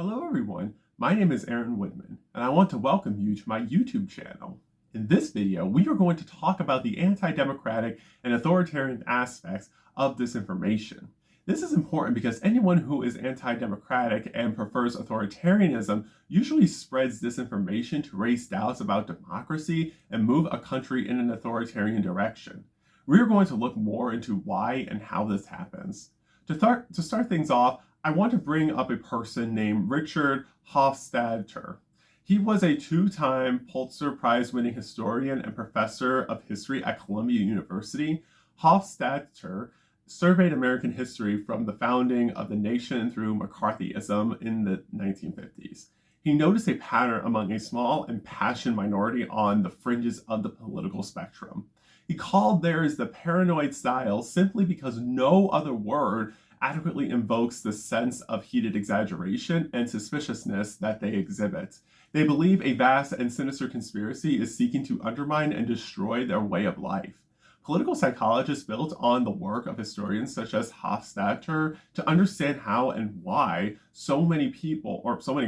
Hello everyone, my name is Aaron Woodman, and I want to welcome you to my YouTube channel. In this video, we are going to talk about the anti-democratic and authoritarian aspects of disinformation. This is important because anyone who is anti-democratic and prefers authoritarianism usually spreads disinformation to raise doubts about democracy and move a country in an authoritarian direction. We are going to look more into why and how this happens. To start things off, I want to bring up a person named Richard Hofstadter. He was a two-time Pulitzer Prize-winning historian and professor of history at Columbia University. Hofstadter surveyed American history from the founding of the nation through McCarthyism in the 1950s. He noticed a pattern among a small and passionate minority on the fringes of the political spectrum. He called theirs the paranoid style simply because no other word adequately invokes the sense of heated exaggeration and suspiciousness that they exhibit. They believe a vast and sinister conspiracy is seeking to undermine and destroy their way of life. Political psychologists built on the work of historians such as Hofstadter to understand how and why so many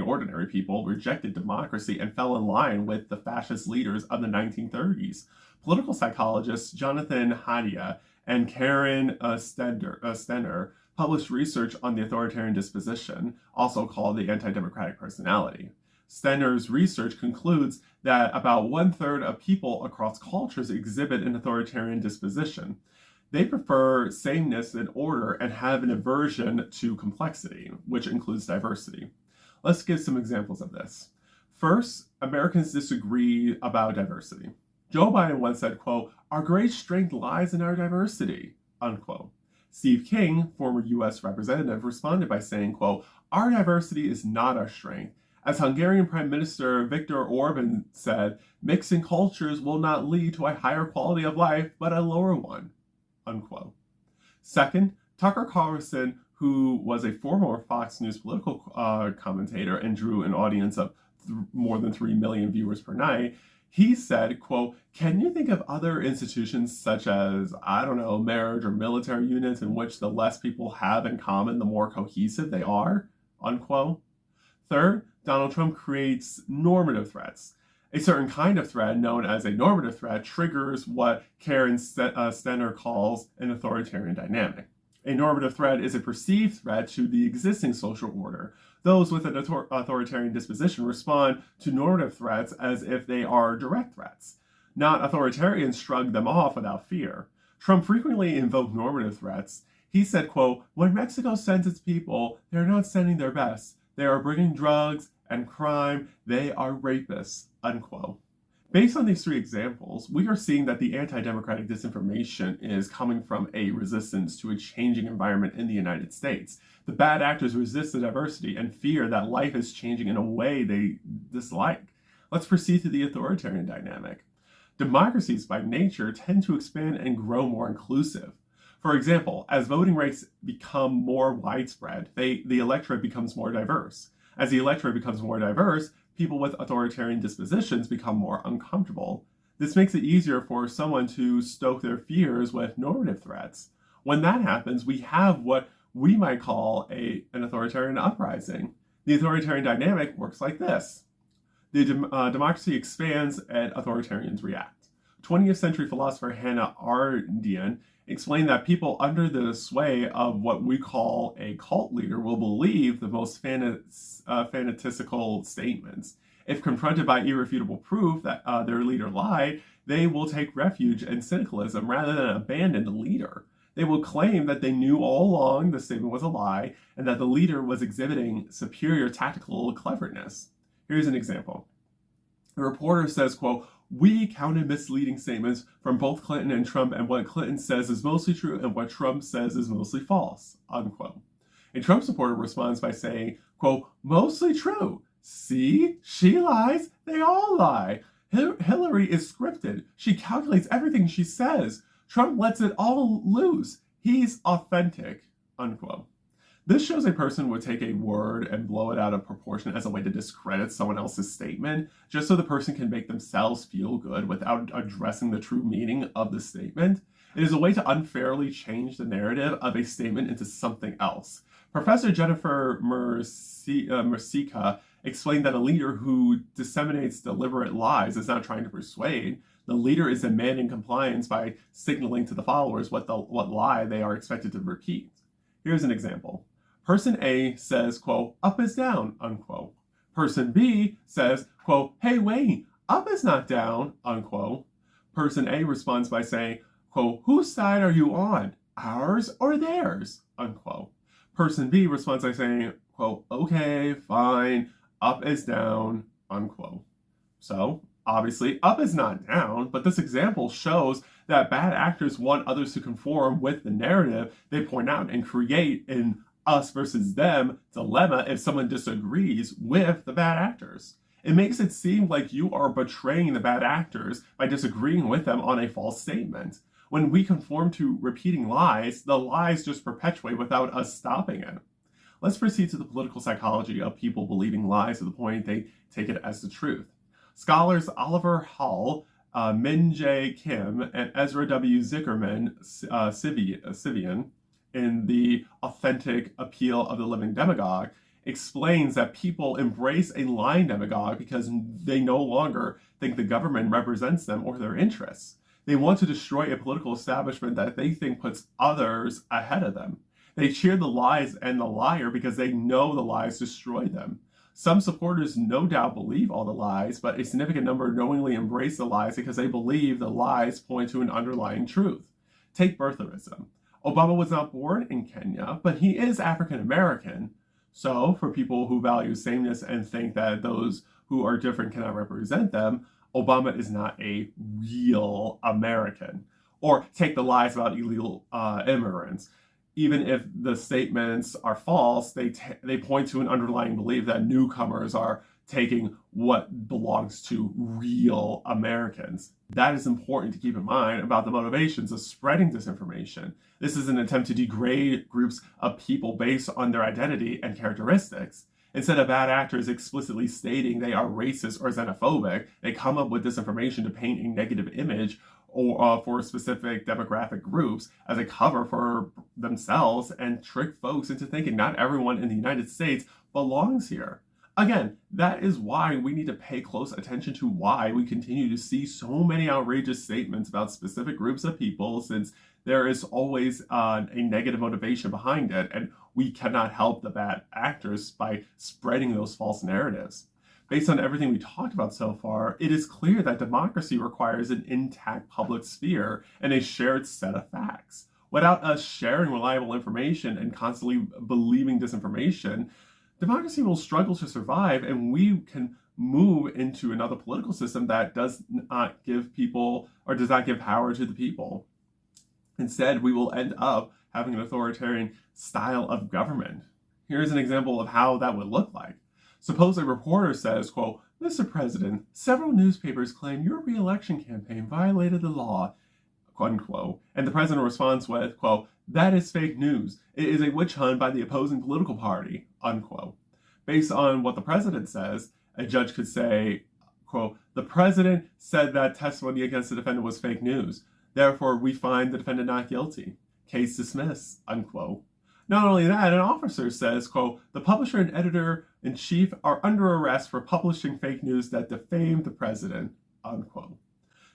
ordinary people rejected democracy and fell in line with the fascist leaders of the 1930s. Political psychologists Jonathan Haidt and Karen Stenner published research on the authoritarian disposition, also called the anti-democratic personality. Stenner's research concludes that about 1/3 of people across cultures exhibit an authoritarian disposition. They prefer sameness and order and have an aversion to complexity, which includes diversity. Let's give some examples of this. First, Americans disagree about diversity. Joe Biden once said, quote, "Our great strength lies in our diversity," unquote. Steve King, former U.S. representative, responded by saying, quote, "Our diversity is not our strength. As Hungarian Prime Minister Viktor Orban said, mixing cultures will not lead to a higher quality of life, but a lower one," unquote. Second, Tucker Carlson, who was a former Fox News political commentator and drew an audience of more than 3 million viewers per night, he said, quote, "Can you think of other institutions such as, marriage or military units in which the less people have in common, the more cohesive they are?" Unquote. Third, Donald Trump creates normative threats. A certain kind of threat, known as a normative threat, triggers what Karen Stenner calls an authoritarian dynamic. A normative threat is a perceived threat to the existing social order. Those with an authoritarian disposition respond to normative threats as if they are direct threats. Not authoritarians shrug them off without fear. Trump frequently invoked normative threats. He said, quote, "When Mexico sends its people, they're not sending their best. They are bringing drugs and crime. They are rapists," unquote. Based on these three examples, we are seeing that the anti-democratic disinformation is coming from a resistance to a changing environment in the United States. The bad actors resist the diversity and fear that life is changing in a way they dislike. Let's proceed to the authoritarian dynamic. Democracies by nature tend to expand and grow more inclusive. For example, as voting rights become more widespread, the electorate becomes more diverse. As the electorate becomes more diverse, people with authoritarian dispositions become more uncomfortable. This makes it easier for someone to stoke their fears with normative threats. When that happens, we have what we might call an authoritarian uprising. The authoritarian dynamic works like this. The democracy expands and authoritarians react. 20th century philosopher Hannah Arendt explained that people under the sway of what we call a cult leader will believe the most fanatical statements. If confronted by irrefutable proof that their leader lied, they will take refuge in cynicalism rather than abandon the leader. They will claim that they knew all along the statement was a lie and that the leader was exhibiting superior tactical cleverness. Here's an example. The reporter says, quote, "We counted misleading statements from both Clinton and Trump, and what Clinton says is mostly true and what Trump says is mostly false," unquote. A Trump supporter responds by saying, quote, "Mostly true. See, she lies, they all lie. Hillary is scripted. She calculates everything she says. Trump lets it all loose. He's authentic," unquote. This shows a person would take a word and blow it out of proportion as a way to discredit someone else's statement, just so the person can make themselves feel good without addressing the true meaning of the statement. It is a way to unfairly change the narrative of a statement into something else. Professor Jennifer Mercica explained that a leader who disseminates deliberate lies is not trying to persuade. The leader is demanding compliance by signaling to the followers what lie they are expected to repeat. Here's an example. Person A says, quote, up is down, unquote. Person B says, quote, hey, wait, up is not down, unquote. Person A responds by saying, quote, whose side are you on, ours or theirs, unquote. Person B responds by saying, quote, okay, fine, up is down, unquote. So, obviously, up is not down, but this example shows that bad actors want others to conform with the narrative they point out and create an us versus them dilemma if someone disagrees with the bad actors. It makes it seem like you are betraying the bad actors by disagreeing with them on a false statement. When we conform to repeating lies, the lies just perpetuate without us stopping it. Let's proceed to the political psychology of people believing lies to the point they take it as the truth. Scholars Oliver Hall, Min J. Kim, and Ezra W. Zickerman Sivian in The Authentic Appeal of the Living Demagogue explains that people embrace a lying demagogue because they no longer think the government represents them or their interests. They want to destroy a political establishment that they think puts others ahead of them. They cheer the lies and the liar because they know the lies destroy them. Some supporters no doubt believe all the lies, but a significant number knowingly embrace the lies because they believe the lies point to an underlying truth. Take birtherism. Obama was not born in Kenya, but he is African American. So, for people who value sameness and think that those who are different cannot represent them, Obama is not a real American. Or take the lies about illegal immigrants. Even if the statements are false, they point to an underlying belief that newcomers are taking what belongs to real Americans. That is important to keep in mind about the motivations of spreading disinformation. This is an attempt to degrade groups of people based on their identity and characteristics. Instead of bad actors explicitly stating they are racist or xenophobic, they come up with disinformation to paint a negative image or for specific demographic groups as a cover for themselves and trick folks into thinking not everyone in the United States belongs here. Again, that is why we need to pay close attention to why we continue to see so many outrageous statements about specific groups of people, since there is always a negative motivation behind it, and we cannot help the bad actors by spreading those false narratives. Based on everything we talked about so far, it is clear that democracy requires an intact public sphere and a shared set of facts. Without us sharing reliable information and constantly believing disinformation, democracy will struggle to survive, and we can move into another political system that does not give people or does not give power to the people. Instead, we will end up having an authoritarian style of government. Here's an example of how that would look like. Suppose a reporter says, quote, Mr. President, several newspapers claim your re-election campaign violated the law, unquote. And the president responds with, quote, that is fake news. It is a witch hunt by the opposing political party, unquote. Based on what the president says, a judge could say, quote, the president said that testimony against the defendant was fake news. Therefore, we find the defendant not guilty. Case dismissed, unquote. Not only that, an officer says, quote, the publisher and editor-in-chief are under arrest for publishing fake news that defamed the president, unquote.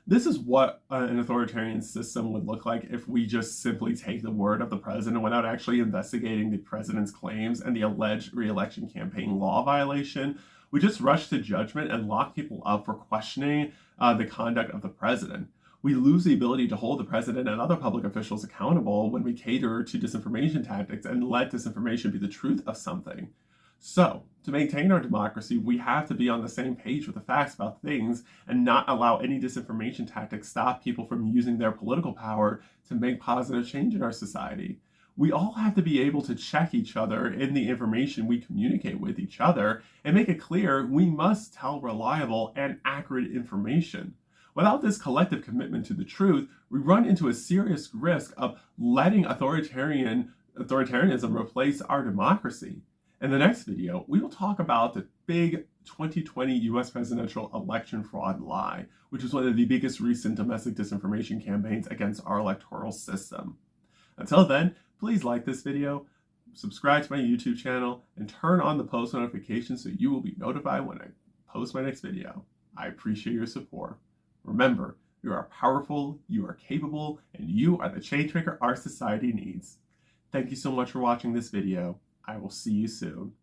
This is what an authoritarian system would look like if we just simply take the word of the president without actually investigating the president's claims and the alleged re-election campaign law violation. We just rush to judgment and lock people up for questioning the conduct of the president. We lose the ability to hold the president and other public officials accountable when we cater to disinformation tactics and let disinformation be the truth of something. So, to maintain our democracy, we have to be on the same page with the facts about things and not allow any disinformation tactics stop people from using their political power to make positive change in our society. We all have to be able to check each other in the information we communicate with each other and make it clear we must tell reliable and accurate information. Without this collective commitment to the truth, we run into a serious risk of letting authoritarianism replace our democracy. In the next video, we will talk about the big 2020 US presidential election fraud lie, which is one of the biggest recent domestic disinformation campaigns against our electoral system. Until then, please like this video, subscribe to my YouTube channel, and turn on the post notifications so you will be notified when I post my next video. I appreciate your support. Remember, you are powerful, you are capable, and you are the changemaker our society needs. Thank you so much for watching this video. I will see you soon.